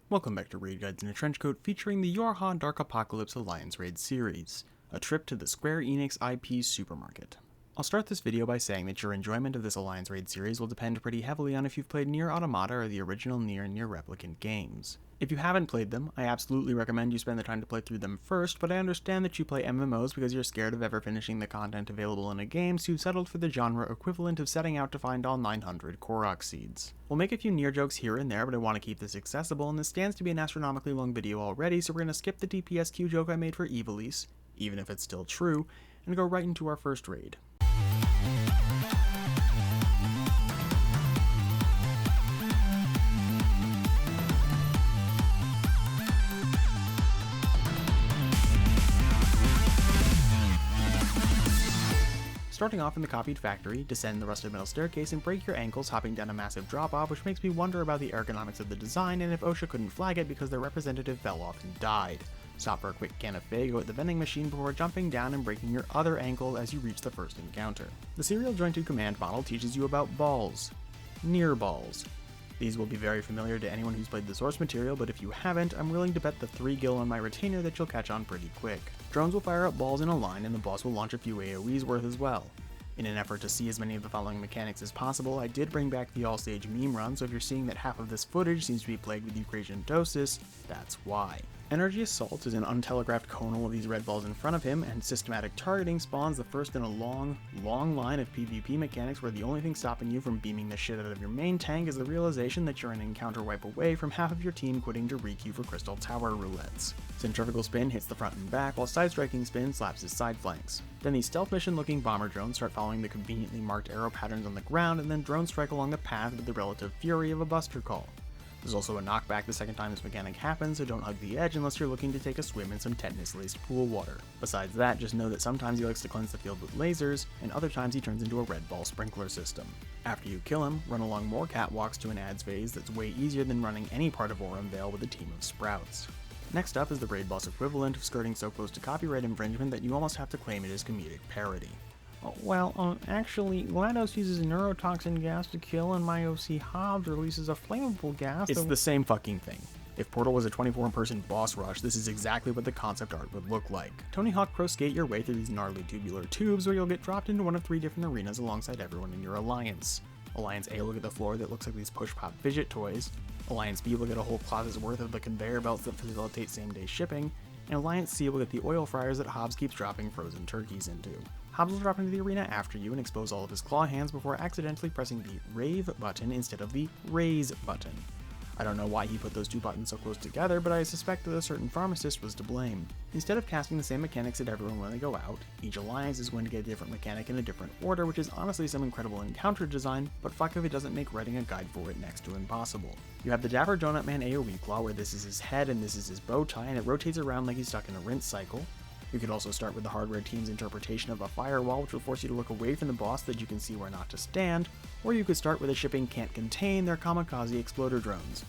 Welcome back to Raid Guides in a Trenchcoat featuring the YoRHa Dark Apocalypse Alliance Raid series, a trip to the Square Enix IP supermarket. I'll start this video by saying that your enjoyment of this Alliance Raid series will depend pretty heavily on if you've played Nier Automata or the original Nier and Nier Replicant games. If you haven't played them, I absolutely recommend you spend the time to play through them first, but I understand that you play MMOs because you're scared of ever finishing the content available in a game, so you've settled for the genre equivalent of setting out to find all 900 Korok seeds. We'll make a few Nier jokes here and there, but I want to keep this accessible, and this stands to be an astronomically long video already, so we're going to skip the DPSQ joke I made for Evilise, even if it's still true, and go right into our first raid. Starting off in the copied factory, descend the rusted metal staircase and break your ankles hopping down a massive drop-off, which makes me wonder about the ergonomics of the design and if OSHA couldn't flag it because their representative fell off and died. Stop for a quick can of Faygo at the vending machine before jumping down and breaking your other ankle as you reach the first encounter. The serial jointed command model teaches you about balls. Nier balls. These will be very familiar to anyone who's played the source material, but if you haven't, I'm willing to bet the 3 gil on my retainer that you'll catch on pretty quick. Drones will fire up balls in a line and the boss will launch a few AoEs worth as well. In an effort to see as many of the following mechanics as possible, I did bring back the all-stage meme run, so if you're seeing that half of this footage seems to be plagued with eucrasiontosis, that's why. Energy Assault is an untelegraphed conal of these red balls in front of him, and systematic targeting spawns the first in a long line of PvP mechanics where the only thing stopping you from beaming the shit out of your main tank is the realization that you're an encounter wipe away from half of your team quitting to requeue for Crystal Tower roulettes. Centrifugal spin hits the front and back, while side striking spin slaps his side flanks. Then these stealth mission looking bomber drones start following the conveniently marked arrow patterns on the ground, and then drone strike along the path with the relative fury of a buster call. There's also a knockback the second time this mechanic happens, so don't hug the edge unless you're looking to take a swim in some tetanus-laced pool water. Besides that, just know that sometimes he likes to cleanse the field with lasers, and other times he turns into a red ball sprinkler system. After you kill him, run along more catwalks to an ads phase that's way easier than running any part of Aurum Vale with a team of sprouts. Next up is the raid boss equivalent of skirting so close to copyright infringement that you almost have to claim it as comedic parody. Actually, GLaDOS uses a neurotoxin gas to kill, and my OC Hobbs releases a flammable gas. It's the same fucking thing. If Portal was a 24-person boss rush, this is exactly what the concept art would look like. Tony Hawk Pro skate your way through these gnarly tubular tubes where you'll get dropped into one of 3 different arenas alongside everyone in your alliance. Alliance A will get the floor that looks like these push-pop fidget toys. Alliance B will get a whole closet's worth of the conveyor belts that facilitate same-day shipping. And Alliance C will get the oil fryers that Hobbs keeps dropping frozen turkeys into. Hobbs will drop into the arena after you and expose all of his claw hands before accidentally pressing the rave button instead of the raise button. I don't know why he put those 2 buttons so close together, but I suspect that a certain pharmacist was to blame. Instead of casting the same mechanics at everyone when they go out, each alliance is going to get a different mechanic in a different order, which is honestly some incredible encounter design, but fuck if it doesn't make writing a guide for it next to impossible. You have the Dapper Donut Man AoE claw where this is his head and this is his bow tie, and it rotates around like he's stuck in a rinse cycle. You could also start with the hardware team's interpretation of a firewall, which will force you to look away from the boss so that you can see where not to stand, or you could start with a shipping can't contain their kamikaze exploder drones.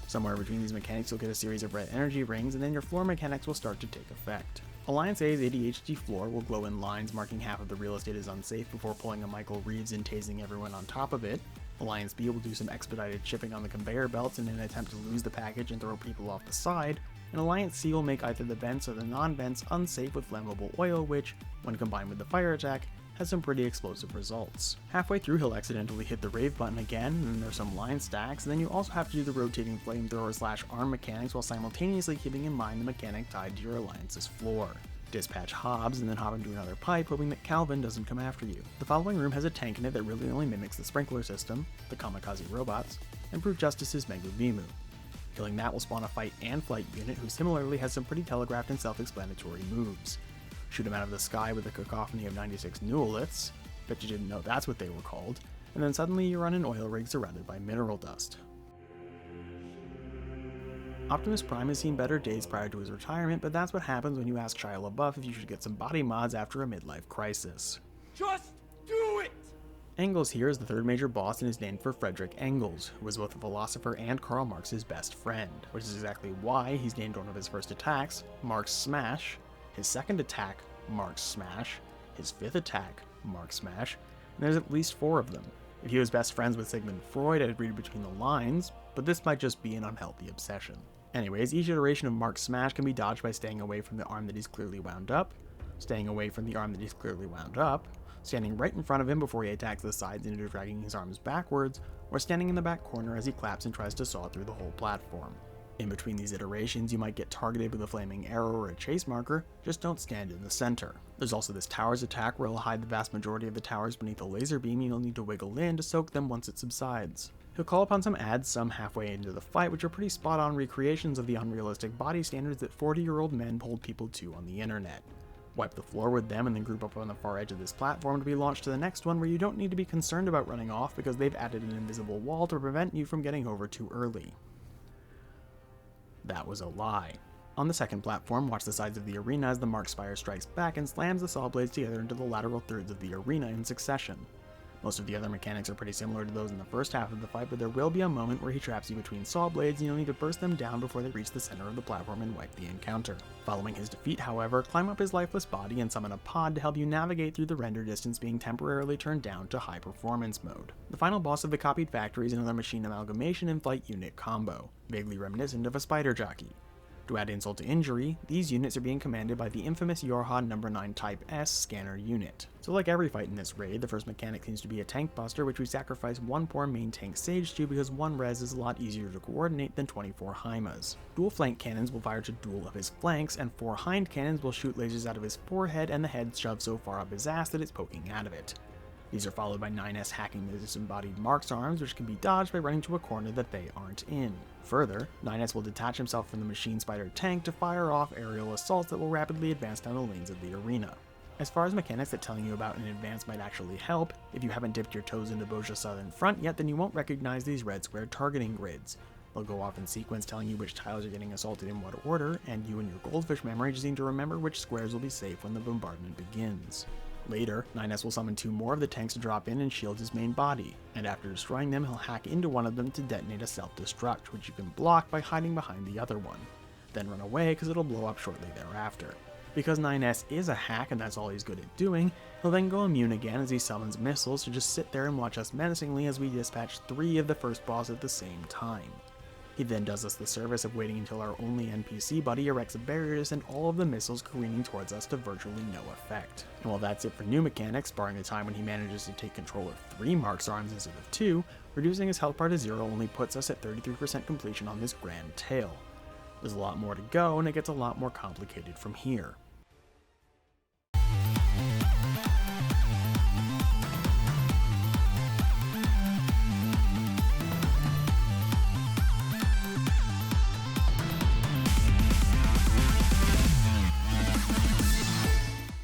Somewhere between these mechanics you'll get a series of red energy rings, and then your floor mechanics will start to take effect. Alliance A's ADHD floor will glow in lines marking half of the real estate is unsafe before pulling a Michael Reeves and tasing everyone on top of it. Alliance B will do some expedited shipping on the conveyor belts in an attempt to lose the package and throw people off the side, and Alliance C will make either the vents or the non-vents unsafe with flammable oil, which, when combined with the fire attack, has some pretty explosive results. Halfway through he'll accidentally hit the rave button again, and then there's some line stacks, and then you also have to do the rotating flamethrower / arm mechanics while simultaneously keeping in mind the mechanic tied to your alliance's floor. Dispatch Hobbs and then hop into another pipe, hoping that Calvin doesn't come after you. The following room has a tank in it that really only mimics the sprinkler system, the kamikaze robots, and Brute Justice's Megumimu. Killing that will spawn a fight and flight unit who similarly has some pretty telegraphed and self-explanatory moves. Shoot him out of the sky with a cacophony of 96 Newelliths, bet you didn't know that's what they were called, and then suddenly you run an oil rig surrounded by mineral dust. Optimus Prime has seen better days prior to his retirement, but that's what happens when you ask Shia LaBeouf if you should get some body mods after a midlife crisis. Just do it! Engels here is the 3rd major boss and is named for Frederick Engels, who was both a philosopher and Karl Marx's best friend, which is exactly why he's named one of his first attacks, Marx Smash, his second attack, Marx Smash, his 5th attack, Marx Smash, and there's at least 4 of them. If he was best friends with Sigmund Freud, I'd read between the lines, but this might just be an unhealthy obsession. Anyways, each iteration of Mark's smash can be dodged by staying away from the arm that he's clearly wound up, staying away from the arm that he's clearly wound up, standing right in front of him before he attacks the sides into dragging his arms backwards, or standing in the back corner as he claps and tries to saw through the whole platform. In between these iterations, you might get targeted with a flaming arrow or a chase marker, just don't stand in the center. There's also this towers attack where he'll hide the vast majority of the towers beneath a laser beam and you'll need to wiggle in to soak them once it subsides. He'll call upon some ads some halfway into the fight, which are pretty spot on recreations of the unrealistic body standards that 40-year-old men hold people to on the internet. Wipe the floor with them and then group up on the far edge of this platform to be launched to the next one where you don't need to be concerned about running off because they've added an invisible wall to prevent you from getting over too early. That was a lie. On the second platform, watch the sides of the arena as the Mark Spire strikes back and slams the saw blades together into the lateral thirds of the arena in succession. Most of the other mechanics are pretty similar to those in the first half of the fight, but there will be a moment where he traps you between saw blades and you'll need to burst them down before they reach the center of the platform and wipe the encounter. Following his defeat, however, climb up his lifeless body and summon a pod to help you navigate through the render distance being temporarily turned down to high performance mode. The final boss of the copied factory is another machine amalgamation and flight unit combo, vaguely reminiscent of a spider jockey. To add insult to injury, these units are being commanded by the infamous YoRHa No. 9 Type S scanner unit. So like every fight in this raid, the first mechanic seems to be a tank buster, which we sacrifice one poor main tank Sage to because one res is a lot easier to coordinate than 24 HYMAs. Dual flank cannons will fire to dual of his flanks, and 4 hind cannons will shoot lasers out of his forehead and the head shoved so far up his ass that it's poking out of it. These are followed by 9S hacking the disembodied Mark's arms, which can be dodged by running to a corner that they aren't in. Further, 9S will detach himself from the machine spider tank to fire off aerial assaults that will rapidly advance down the lanes of the arena. As far as mechanics that telling you about in advance might actually help, if you haven't dipped your toes into YoRHa's Southern Front yet, then you won't recognize these red square targeting grids. They'll go off in sequence telling you which tiles are getting assaulted in what order, and you and your goldfish memory just need to remember which squares will be safe when the bombardment begins. Later, 9S will summon 2 more of the tanks to drop in and shield his main body, and after destroying them he'll hack into one of them to detonate a self-destruct, which you can block by hiding behind the other one. Then run away because it'll blow up shortly thereafter. Because 9S is a hack and that's all he's good at doing, he'll then go immune again as he summons missiles to just sit there and watch us menacingly as we dispatch 3 of the first boss at the same time. He then does us the service of waiting until our only NPC buddy erects a barrier to send all of the missiles careening towards us to virtually no effect. And while that's it for new mechanics, barring the time when he manages to take control of 3 Mark's arms instead of 2, reducing his health bar to 0 only puts us at 33% completion on this grand tale. There's a lot more to go, and it gets a lot more complicated from here.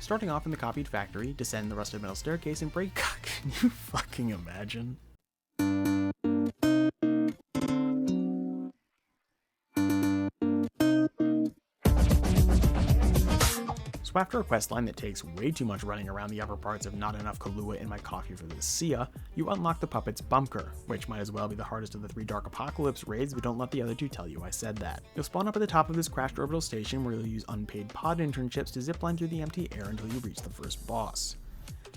Starting off in the copied factory, descend the rusted metal staircase and break. Can you fucking imagine? So after a questline that takes way too much running around the upper parts of not enough Kahlua in my coffee for this Sia, you unlock the puppet's bunker, which might as well be the hardest of the 3 Dark Apocalypse raids, but don't let the other 2 tell you I said that. You'll spawn up at the top of this crashed orbital station where you'll use unpaid pod internships to zipline through the empty air until you reach the first boss.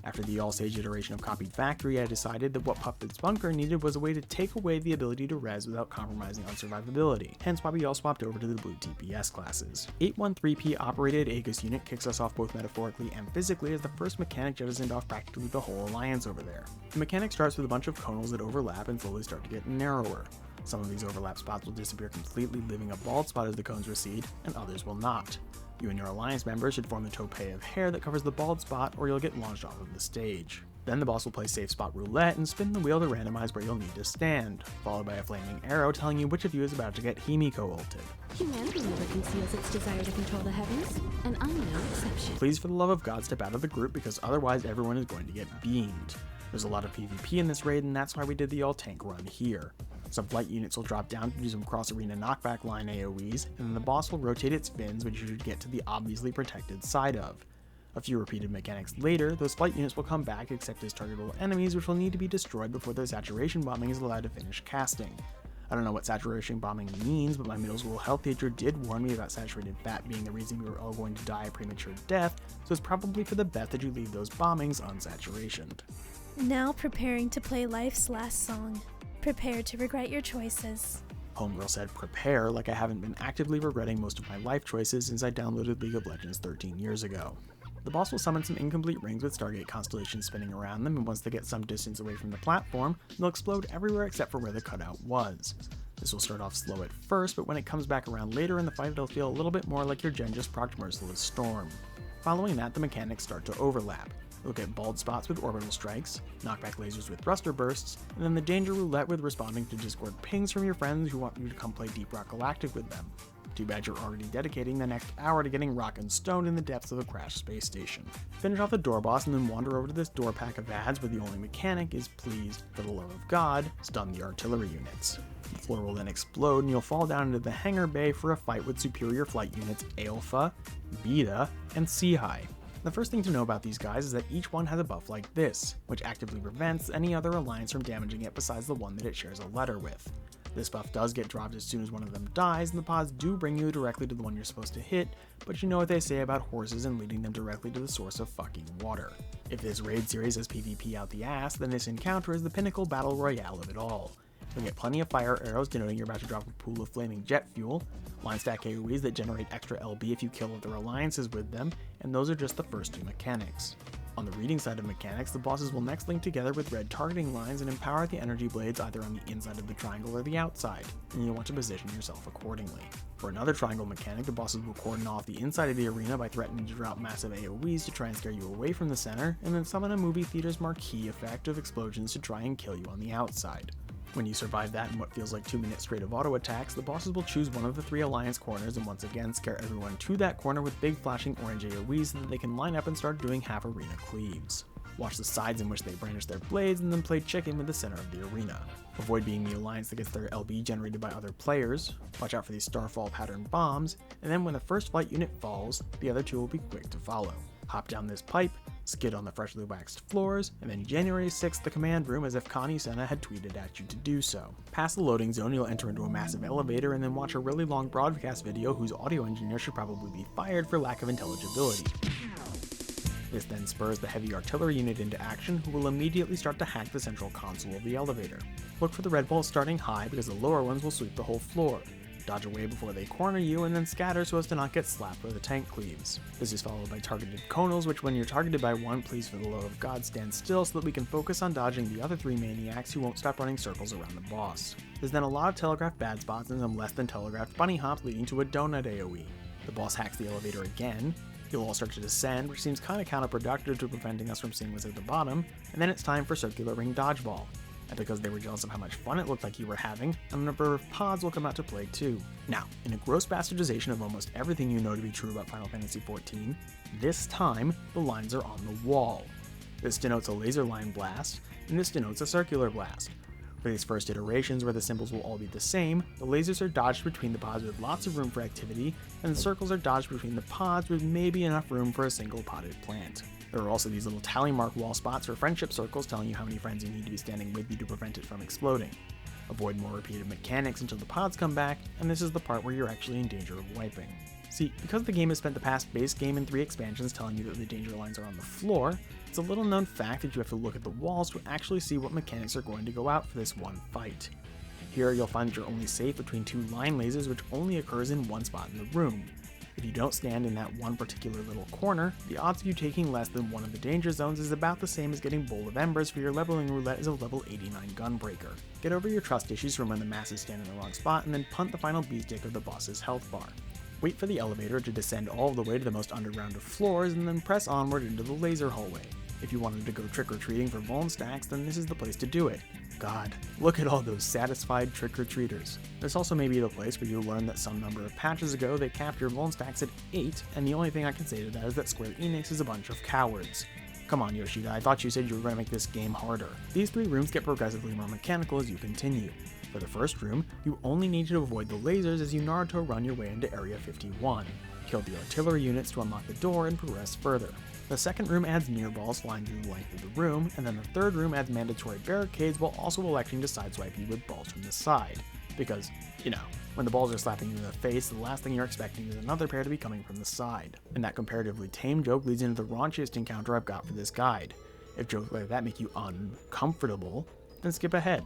After the all-stage iteration of Copied Factory, I decided that what Puppet's Bunker needed was a way to take away the ability to res without compromising on survivability, hence why we all swapped over to the blue TPS classes. 813P operated Aegis unit kicks us off both metaphorically and physically as the first mechanic jettisoned off practically the whole alliance over there. The mechanic starts with a bunch of conals that overlap and slowly start to get narrower. Some of these overlap spots will disappear completely, leaving a bald spot as the cones recede, and others will not. You and your alliance members should form the toupee of hair that covers the bald spot, or you'll get launched off of the stage. Then the boss will play safe spot roulette and spin the wheel to randomize where you'll need to stand, followed by a flaming arrow telling you which of you is about to get Himiko ulted. Humanity never conceals its desire to control the heavens, and I'm no exception. Please for the love of God step out of the group because otherwise everyone is going to get beamed. There's a lot of PvP in this raid and that's why we did the all tank run here. Some flight units will drop down to do some cross-arena knockback line AoEs, and then the boss will rotate its fins, which you should get to the obviously protected side of. A few repeated mechanics later, those flight units will come back except as targetable enemies which will need to be destroyed before their saturation bombing is allowed to finish casting. I don't know what saturation bombing means, but my middle school health teacher did warn me about saturated fat being the reason we were all going to die a premature death, so it's probably for the best that you leave those bombings unsaturationed. Now preparing to play life's last song. Prepare to regret your choices. Homegirl said prepare like I haven't been actively regretting most of my life choices since I downloaded League of Legends 13 years ago. The boss will summon some incomplete rings with Stargate constellations spinning around them, and once they get some distance away from the platform, they'll explode everywhere except for where the cutout was. This will start off slow at first, but when it comes back around later in the fight, it'll feel a little bit more like your gen just procced Merciless Storm. Following that, the mechanics start to overlap. You'll get bald spots with orbital strikes, knockback lasers with thruster bursts, and then the danger roulette with responding to Discord pings from your friends who want you to come play Deep Rock Galactic with them. Too bad you're already dedicating the next hour to getting rock and stoned in the depths of a crashed space station. Finish off the door boss and then wander over to this door pack of ads where the only mechanic is please, for the love of God, stun the artillery units. The floor will then explode and you'll fall down into the hangar bay for a fight with superior flight units Alpha, Beta, and Sea-High. The first thing to know about these guys is that each one has a buff like this, which actively prevents any other alliance from damaging it besides the one that it shares a letter with. This buff does get dropped as soon as one of them dies, and the pods do bring you directly to the one you're supposed to hit, but you know what they say about horses and leading them directly to the source of fucking water. If this raid series has PvP out the ass, then this encounter is the pinnacle battle royale of it all. You'll get plenty of fire arrows denoting you're about to drop a pool of flaming jet fuel, line stack AoEs that generate extra LB if you kill other alliances with them, and those are just the first two mechanics. On the reading side of mechanics, the bosses will next link together with red targeting lines and empower the energy blades either on the inside of the triangle or the outside, and you'll want to position yourself accordingly. For another triangle mechanic, the bosses will cordon off the inside of the arena by threatening to drop massive AoEs to try and scare you away from the center, and then summon a movie theater's marquee effect of explosions to try and kill you on the outside. When you survive that in what feels like 2 minutes straight of auto attacks, the bosses will choose one of the 3 alliance corners and once again scare everyone to that corner with big flashing orange AoEs so that they can line up and start doing half arena cleaves. Watch the sides in which they brandish their blades and then play chicken with the center of the arena. Avoid being the alliance that gets their LB generated by other players, watch out for these starfall pattern bombs, and then when the first flight unit falls, the other 2 will be quick to follow. Hop down this pipe, skid on the freshly waxed floors, and then January 6th the command room as if Connie Senna had tweeted at you to do so. Past the loading zone, you'll enter into a massive elevator and then watch a really long broadcast video whose audio engineer should probably be fired for lack of intelligibility. This then spurs the heavy artillery unit into action, who will immediately start to hack the central console of the elevator. Look for the red bolts starting high because the lower ones will sweep the whole floor. Dodge away before they corner you, and then scatter so as to not get slapped where the tank cleaves. This is followed by targeted conals, which when you're targeted by one, please for the love of God stand still so that we can focus on dodging the other 3 maniacs who won't stop running circles around the boss. There's then a lot of telegraphed bad spots and some less than telegraphed bunny hops leading to a donut AoE. The boss hacks the elevator again. You'll all start to descend, which seems kinda counterproductive to preventing us from seeing what's at the bottom, and then it's time for circular ring dodgeball. And because they were jealous of how much fun it looked like you were having, a number of pods will come out to play too. Now, in a gross bastardization of almost everything you know to be true about Final Fantasy XIV, this time, the lines are on the wall. This denotes a laser line blast, and this denotes a circular blast. For these first iterations where the symbols will all be the same, the lasers are dodged between the pods with lots of room for activity, and the circles are dodged between the pods with maybe enough room for a single potted plant. There are also these little tally mark wall spots for friendship circles telling you how many friends you need to be standing with you to prevent it from exploding. Avoid more repeated mechanics until the pods come back, and this is the part where you're actually in danger of wiping. See, because the game has spent the past base game and 3 expansions telling you that the danger lines are on the floor, it's a little known fact that you have to look at the walls to actually see what mechanics are going to go out for this one fight. Here you'll find that you're only safe between 2 line lasers, which only occurs in one spot in the room. If you don't stand in that one particular little corner, the odds of you taking less than one of the danger zones is about the same as getting Bowl of Embers for your leveling roulette as a level 89 gunbreaker. Get over your trust issues from when the masses stand in the wrong spot and then punt the final beatstick of the boss's health bar. Wait for the elevator to descend all the way to the most underground of floors and then press onward into the laser hallway. If you wanted to go trick-or-treating for Vuln stacks, then this is the place to do it. God, look at all those satisfied trick-or-treaters. This also may be the place where you learn that some number of patches ago they capped your Vuln stacks at 8, and the only thing I can say to that is that Square Enix is a bunch of cowards. Come on Yoshida, I thought you said you were going to make this game harder. These 3 rooms get progressively more mechanical as you continue. For the first room, you only need to avoid the lasers as you Naruto run your way into Area 51. Kill the artillery units to unlock the door and progress further. The second room adds near balls flying through the length of the room, and then the third room adds mandatory barricades while also electing to sideswipe you with balls from the side. Because, you know, when the balls are slapping you in the face, the last thing you're expecting is another pair to be coming from the side. And that comparatively tame joke leads into the raunchiest encounter I've got for this guide. If jokes like that make you uncomfortable, then skip ahead.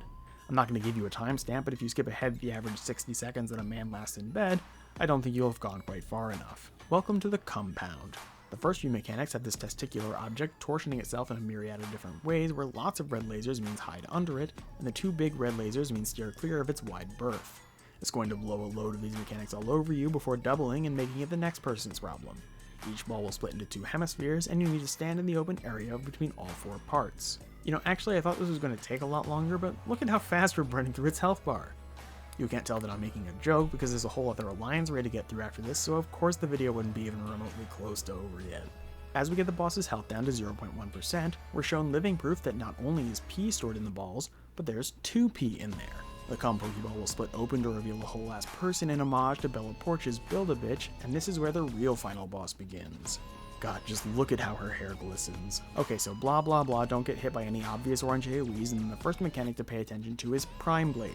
I'm not going to give you a timestamp, but if you skip ahead the average 60 seconds that a man lasts in bed, I don't think you'll have gone quite far enough. Welcome to the compound. The first few mechanics have this testicular object torsioning itself in a myriad of different ways, where lots of red lasers means hide under it, and the two big red lasers mean steer clear of its wide berth. It's going to blow a load of these mechanics all over you before doubling and making it the next person's problem. Each ball will split into two hemispheres, and you need to stand in the open area between all four parts. Actually I thought this was going to take a lot longer, but look at how fast we're burning through its health bar. You can't tell that I'm making a joke because there's a whole other alliance array to get through after this, so of course the video wouldn't be even remotely close to over yet. As we get the boss's health down to 0.1%, we're shown living proof that not only is P stored in the balls, but there's 2P in there. The cum Pokeball will split open to reveal a whole ass person in homage to Bella Porch's Build-A-Bitch, and this is where the real final boss begins. God, just look at how her hair glistens. Okay, so blah blah blah, don't get hit by any obvious orange AoEs, and then the first mechanic to pay attention to is Prime Blade.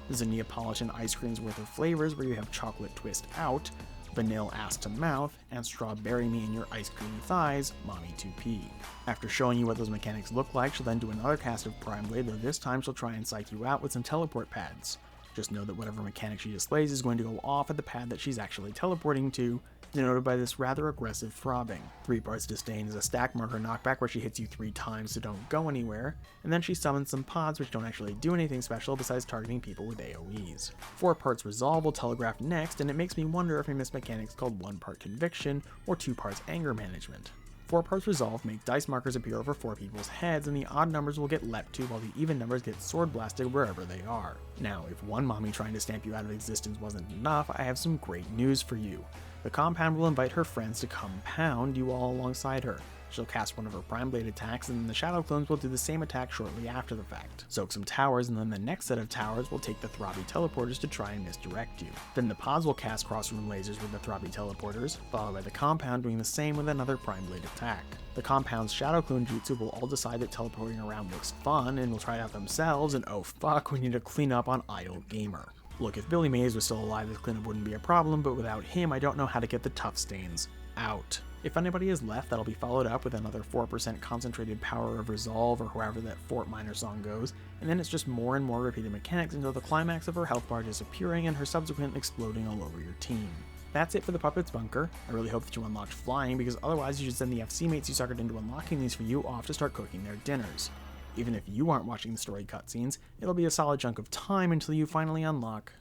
This is a Neapolitan ice cream's worth of flavors where you have chocolate twist out, vanilla ass to mouth, and strawberry me in your ice creamy thighs, mommy 2P. After showing you what those mechanics look like, she'll then do another cast of Prime Blade, though this time she'll try and psych you out with some teleport pads. Just know that whatever mechanic she displays is going to go off at the pad that she's actually teleporting to, denoted by this rather aggressive throbbing. 3 parts disdain is a stack marker knockback where she hits you 3 times so don't go anywhere, and then she summons some pods which don't actually do anything special besides targeting people with AoEs. 4 parts resolve will telegraph next, and it makes me wonder if I missed mechanics called 1 part conviction or 2 parts anger management. 4 parts resolve make dice markers appear over 4 people's heads, and the odd numbers will get leapt to while the even numbers get sword blasted wherever they are. Now, if one mommy trying to stamp you out of existence wasn't enough, I have some great news for you. The compound will invite her friends to compound you all alongside her. She'll cast one of her Prime Blade attacks, and then the Shadow Clones will do the same attack shortly after the fact. Soak some towers, and then the next set of towers will take the Throbby teleporters to try and misdirect you. Then the pods will cast crossroom lasers with the Throbby teleporters, followed by the compound doing the same with another Prime Blade attack. The compound's Shadow Clone jutsu will all decide that teleporting around looks fun, and will try it out themselves, and oh fuck, we need to clean up on Idle Gamer. Look, if Billy Mays was still alive, this cleanup wouldn't be a problem, but without him, I don't know how to get the tough stains out. If anybody is left, that'll be followed up with another 4% concentrated power of resolve, or however that Fort Minor song goes, and then it's just more and more repeated mechanics until the climax of her health bar disappearing and her subsequent exploding all over your team. That's it for the Puppet's Bunker. I really hope that you unlocked flying, because otherwise you should send the FC mates you suckered into unlocking these for you off to start cooking their dinners. Even if you aren't watching the story cutscenes, it'll be a solid chunk of time until you finally unlock.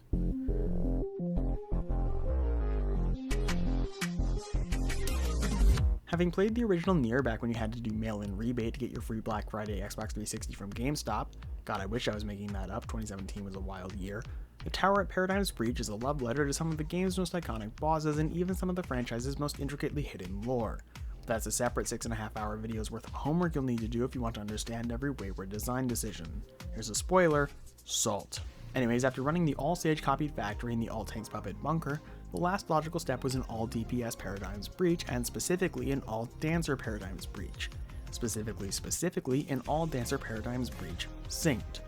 Having played the original Nier back when you had to do mail-in rebate to get your free Black Friday Xbox 360 from GameStop, God, I wish I was making that up, 2017 was a wild year, the Tower at Paradigm's Breach is a love letter to some of the game's most iconic bosses and even some of the franchise's most intricately hidden lore. That's a separate 6.5 hour video's worth of homework you'll need to do if you want to understand every wayward design decision. Here's a spoiler: salt. Anyways, after running the all-stage copied factory and the all-tanks puppet bunker, the last logical step was an all-DPS Paradigm's Breach, and specifically an all-dancer Paradigm's Breach. Specifically an all-dancer Paradigm's Breach synced.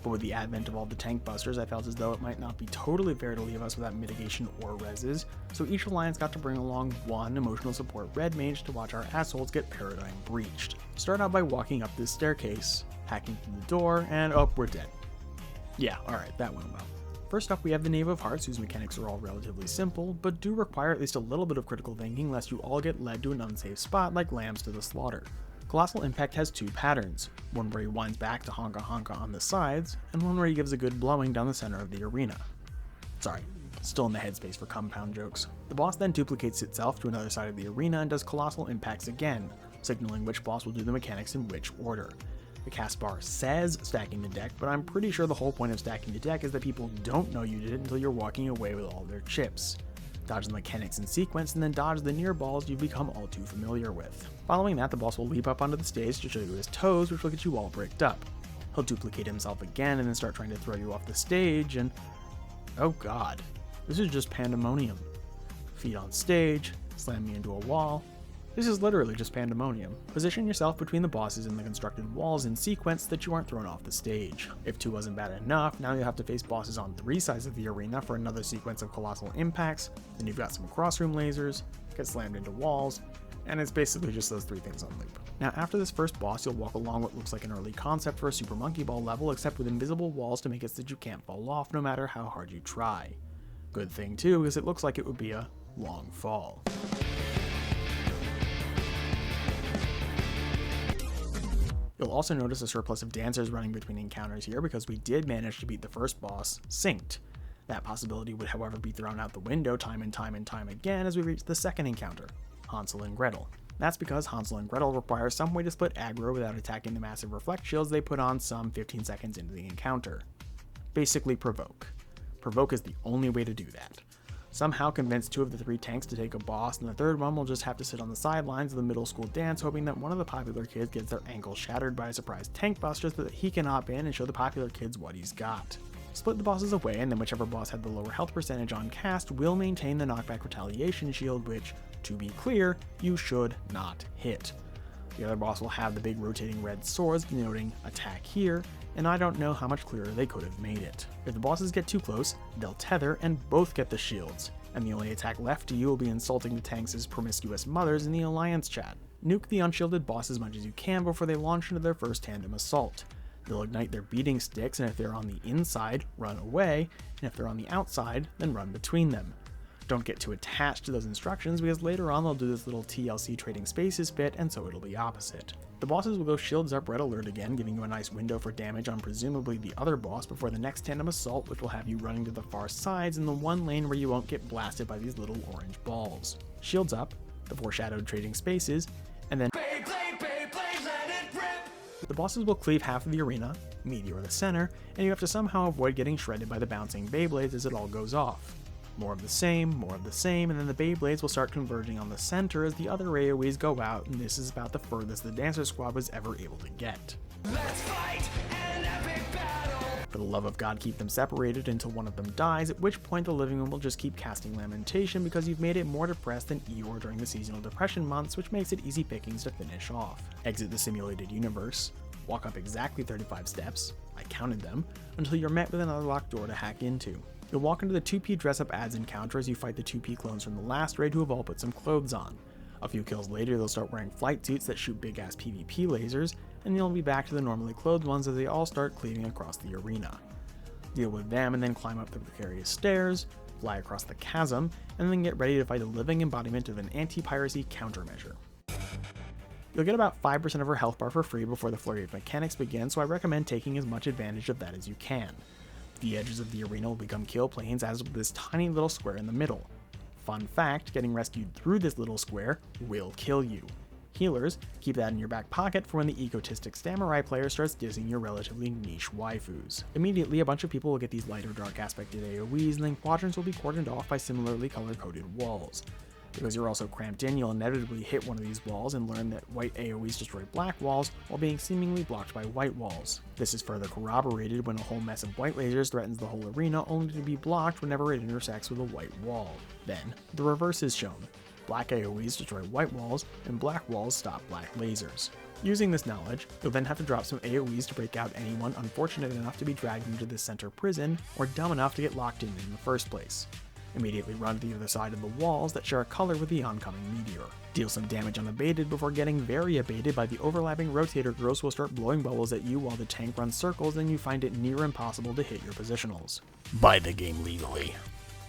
But with the advent of all the tank busters, I felt as though it might not be totally fair to leave us without mitigation or reses, so each alliance got to bring along one emotional support red mage to watch our assholes get Paradigm breached. Start out by walking up this staircase, hacking through the door, and oh, we're dead. Yeah, alright, that went well. First up, we have the Knave of Hearts, whose mechanics are all relatively simple, but do require at least a little bit of critical thinking lest you all get led to an unsafe spot like lambs to the slaughter. Colossal Impact has 2 patterns, one where he winds back to honka honka on the sides, and one where he gives a good blowing down the center of the arena. Sorry, still in the headspace for compound jokes. The boss then duplicates itself to another side of the arena and does Colossal Impacts again, signaling which boss will do the mechanics in which order. The cast bar says stacking the deck, but I'm pretty sure the whole point of stacking the deck is that people don't know you did it until you're walking away with all their chips. Dodge the mechanics in sequence, and then dodge the near balls you've become all too familiar with. Following that, the boss will leap up onto the stage to show you his toes, which will get you all bricked up. He'll duplicate himself again and then start trying to throw you off the stage, and oh god, this is just pandemonium. Feet on stage, slam me into a wall. This is literally just pandemonium. Position yourself between the bosses and the constructed walls in sequence so that you aren't thrown off the stage. If 2 wasn't bad enough, now you'll have to face bosses on 3 sides of the arena for another sequence of colossal impacts, then you've got some crossroom lasers, get slammed into walls, And it's basically just those 3 things on loop. Now after this first boss, you'll walk along what looks like an early concept for a Super Monkey Ball level, except with invisible walls to make it so that you can't fall off no matter how hard you try. Good thing too, is it looks like it would be a long fall. You'll also notice a surplus of dancers running between encounters here because we did manage to beat the first boss synced. That possibility would however be thrown out the window time and time again as we reach the second encounter, Hansel and Gretel. That's because Hansel and Gretel require some way to split aggro without attacking the massive reflect shields they put on some 15 seconds into the encounter. Basically provoke. Provoke is the only way to do that. Somehow convince 2 of the 3 tanks to take a boss, and the third one will just have to sit on the sidelines of the middle school dance hoping that one of the popular kids gets their ankle shattered by a surprise tank buster so that he can hop in and show the popular kids what he's got. Split the bosses away, and then whichever boss had the lower health percentage on cast will maintain the knockback retaliation shield, which, to be clear, you should not hit. The other boss will have the big rotating red swords denoting attack here, and I don't know how much clearer they could have made it. If the bosses get too close, they'll tether and both get the shields, and the only attack left to you will be insulting the tanks' promiscuous mothers in the Alliance chat. Nuke the unshielded boss as much as you can before they launch into their first tandem assault. They'll ignite their beating sticks, and if they're on the inside, run away, and if they're on the outside, then run between them. Don't get too attached to those instructions because later on they'll do this little TLC trading spaces bit, and so it'll be opposite. The bosses will go shields up red alert again, giving you a nice window for damage on presumably the other boss before the next tandem assault, which will have you running to the far sides in the one lane where you won't get blasted by these little orange balls. Shields up, the foreshadowed trading spaces, and then the bosses will cleave half of the arena, Meteor the center, and you have to somehow avoid getting shredded by the bouncing Beyblades as it all goes off. More of the same, and then the Beyblades will start converging on the center as the other AoEs go out, and this is about the furthest the Dancer Squad was ever able to get. Let's fight an epic battle! For the love of God, keep them separated until one of them dies, at which point the living room will just keep casting lamentation because you've made it more depressed than Eeyore during the seasonal depression months, which makes it easy pickings to finish off. Exit the simulated universe, walk up exactly 35 steps, I counted them, until you're met with another locked door to hack into. You'll walk into the 2P dress-up ads encounter as you fight the 2P clones from the last raid who have all put some clothes on. A few kills later, they'll start wearing flight suits that shoot big-ass PvP lasers, and you'll be back to the normally clothed ones as they all start cleaving across the arena. Deal with them and then climb up the precarious stairs, fly across the chasm, and then get ready to fight a living embodiment of an anti-piracy countermeasure. You'll get about 5% of her health bar for free before the flurry of mechanics begins, so I recommend taking as much advantage of that as you can. The edges of the arena will become kill planes, as with this tiny little square in the middle. Fun fact, getting rescued through this little square will kill you. Healers, keep that in your back pocket for when the egotistic samurai player starts dissing your relatively niche waifus. Immediately, a bunch of people will get these lighter dark aspected AoEs, and then quadrants will be cordoned off by similarly color-coded walls. Because you're also cramped in, you'll inevitably hit one of these walls and learn that white AoEs destroy black walls while being seemingly blocked by white walls. This is further corroborated when a whole mess of white lasers threatens the whole arena, only to be blocked whenever it intersects with a white wall. Then, the reverse is shown. Black AoEs destroy white walls, and black walls stop black lasers. Using this knowledge, you'll then have to drop some AoEs to break out anyone unfortunate enough to be dragged into the center prison, or dumb enough to get locked in the first place. Immediately run to the other side of the walls that share a color with the oncoming meteor. Deal some damage unabated before getting very abated by the overlapping rotator girls who will start blowing bubbles at you while the tank runs circles and you find it near impossible to hit your positionals. Buy the game legally.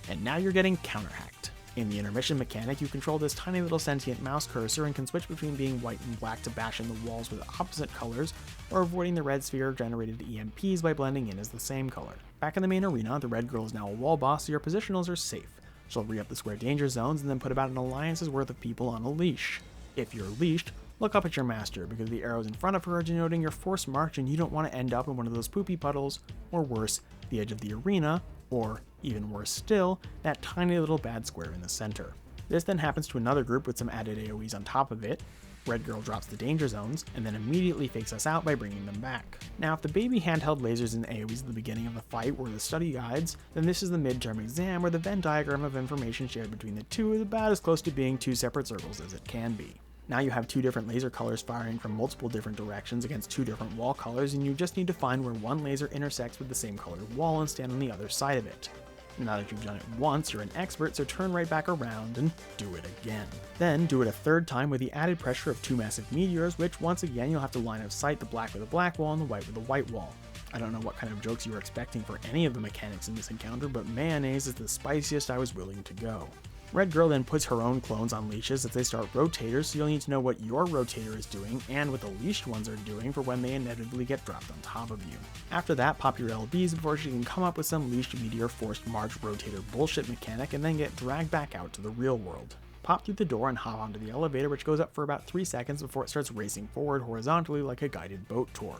And now you're getting counterhacked. In the intermission mechanic, you control this tiny little sentient mouse cursor and can switch between being white and black to bash in the walls with opposite colors, or avoiding the red sphere generated EMPs by blending in as the same color. Back in the main arena, the red girl is now a wall boss, so your positionals are safe. She'll re-up the square danger zones and then put about an alliance's worth of people on a leash. If you're leashed, look up at your master, because the arrows in front of her are denoting your forced march and you don't want to end up in one of those poopy puddles, or worse, the edge of the arena, or, even worse still, that tiny little bad square in the center. This then happens to another group with some added AoEs on top of it. Red Girl drops the danger zones, and then immediately fakes us out by bringing them back. Now, if the baby handheld lasers and AoEs at the beginning of the fight were the study guides, then this is the midterm exam where the Venn diagram of information shared between the two is about as close to being two separate circles as it can be. Now you have two different laser colors firing from multiple different directions against two different wall colors, and you just need to find where one laser intersects with the same colored wall and stand on the other side of it. Now that you've done it once, you're an expert, so turn right back around and do it again. Then do it a third time with the added pressure of 2 massive meteors, which once again you'll have to line of sight the black with a black wall and the white with a white wall. I don't know what kind of jokes you were expecting for any of the mechanics in this encounter, but mayonnaise is the spiciest I was willing to go. Red Girl then puts her own clones on leashes as they start rotators, so you'll need to know what your rotator is doing and what the leashed ones are doing for when they inevitably get dropped on top of you. After that, pop your LBs before she can come up with some leashed meteor forced march rotator bullshit mechanic and then get dragged back out to the real world. Pop through the door and hop onto the elevator, which goes up for about 3 seconds before it starts racing forward horizontally like a guided boat tour.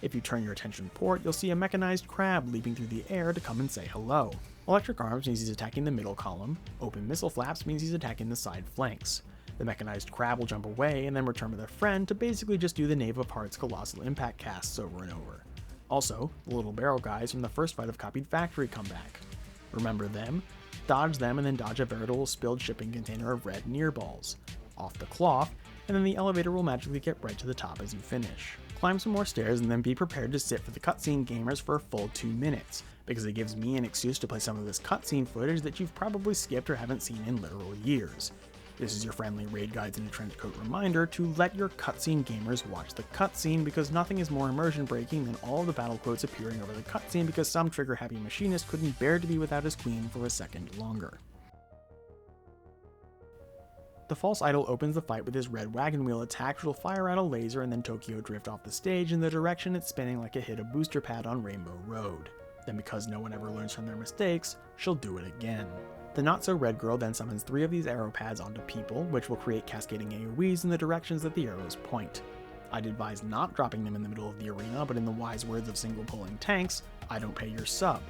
If you turn your attention port, you'll see a mechanized crab leaping through the air to come and say hello. Electric arms means he's attacking the middle column. Open missile flaps means he's attacking the side flanks. The mechanized crab will jump away and then return with a friend to basically just do the Knave of Hearts colossal impact casts over and over. Also, the little barrel guys from the first fight of Copied Factory come back. Remember them? Dodge them and then dodge a veritable spilled shipping container of red near balls. Off the cloth, and then the elevator will magically get right to the top as you finish. Climb some more stairs and then be prepared to sit for the cutscene gamers for a full 2 minutes, because it gives me an excuse to play some of this cutscene footage that you've probably skipped or haven't seen in literal years. This is your friendly raid guides in a trenchcoat reminder to let your cutscene gamers watch the cutscene, because nothing is more immersion breaking than all of the battle quotes appearing over the cutscene because some trigger happy machinist couldn't bear to be without his queen for a second longer. The false idol opens the fight with his red wagon wheel attack, which will fire out a laser and then Tokyo drift off the stage in the direction it's spinning like it hit a booster pad on Rainbow Road. Then because no one ever learns from their mistakes, she'll do it again. The not-so-red girl then summons 3 of these arrow pads onto people, which will create cascading AoEs in the directions that the arrows point. I'd advise not dropping them in the middle of the arena, but in the wise words of single-pulling tanks, I don't pay your sub.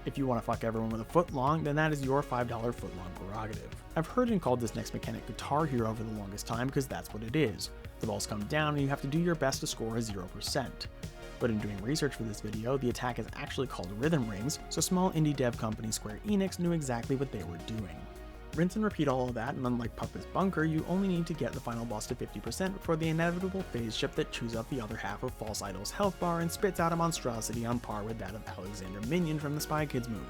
If you want to fuck everyone with a footlong, then that is your $5 footlong prerogative. I've heard and called this next mechanic Guitar Hero for the longest time because that's what it is. The balls come down and you have to do your best to score a 0%. But in doing research for this video, the attack is actually called Rhythm Rings, so small indie dev company Square Enix knew exactly what they were doing. Rinse and repeat all of that, and unlike Puppet's Bunker, you only need to get the final boss to 50% before the inevitable phase shift that chews up the other half of False Idol's health bar and spits out a monstrosity on par with that of Alexander Minion from the Spy Kids movie.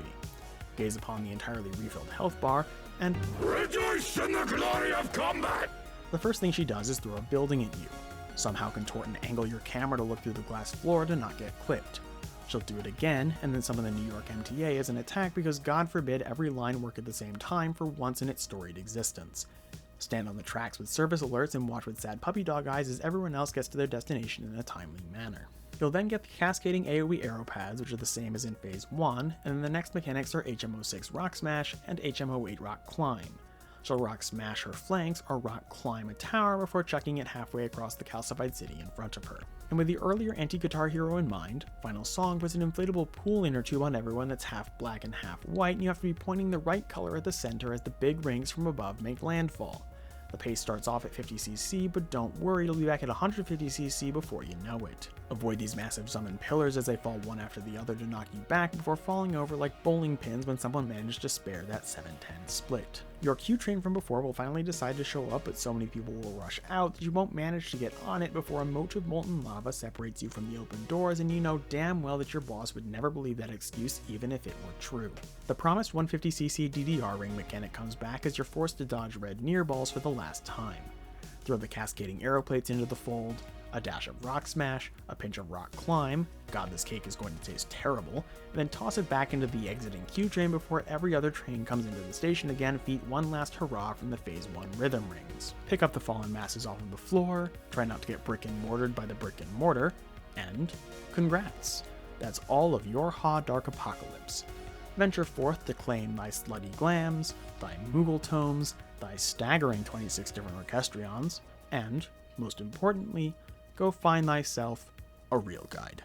Gaze upon the entirely refilled health bar, and rejoice in the glory of combat! The first thing she does is throw a building at you. Somehow contort and angle your camera to look through the glass floor to not get clipped. She'll do it again, and then summon the New York MTA as an attack because God forbid every line work at the same time for once in its storied existence. Stand on the tracks with service alerts and watch with sad puppy dog eyes as everyone else gets to their destination in a timely manner. You'll then get the cascading AoE arrow pads, which are the same as in Phase 1, and then the next mechanics are HM06 Rock Smash and HM08 Rock Climb. She'll rock smash her flanks or rock climb a tower before chucking it halfway across the calcified city in front of her. And with the earlier anti-Guitar Hero in mind, Final Song puts an inflatable pool inner tube on everyone that's half black and half white, and you have to be pointing the right color at the center as the big rings from above make landfall. The pace starts off at 50cc, but don't worry, it'll be back at 150cc before you know it. Avoid these massive summon pillars as they fall one after the other to knock you back before falling over like bowling pins when someone managed to spare that 7-10 split. Your Q train from before will finally decide to show up, but so many people will rush out that you won't manage to get on it before a moat of molten lava separates you from the open doors, and you know damn well that your boss would never believe that excuse even if it were true. The promised 150cc DDR ring mechanic comes back as you're forced to dodge red near balls for the last time. Throw the cascading arrow plates into the fold, a dash of rock smash, a pinch of rock climb, God this cake is going to taste terrible, and then toss it back into the exiting Q train before every other train comes into the station again, feat one last hurrah from the Phase 1 rhythm rings. Pick up the fallen masses off of the floor, try not to get brick and mortared by the brick and mortar, and congrats! That's all of YoRHa Dark Apocalypse. Venture forth to claim thy slutty glams, thy Moogle tomes, thy staggering 26 different orchestrions, and, most importantly, go find thyself a real guide.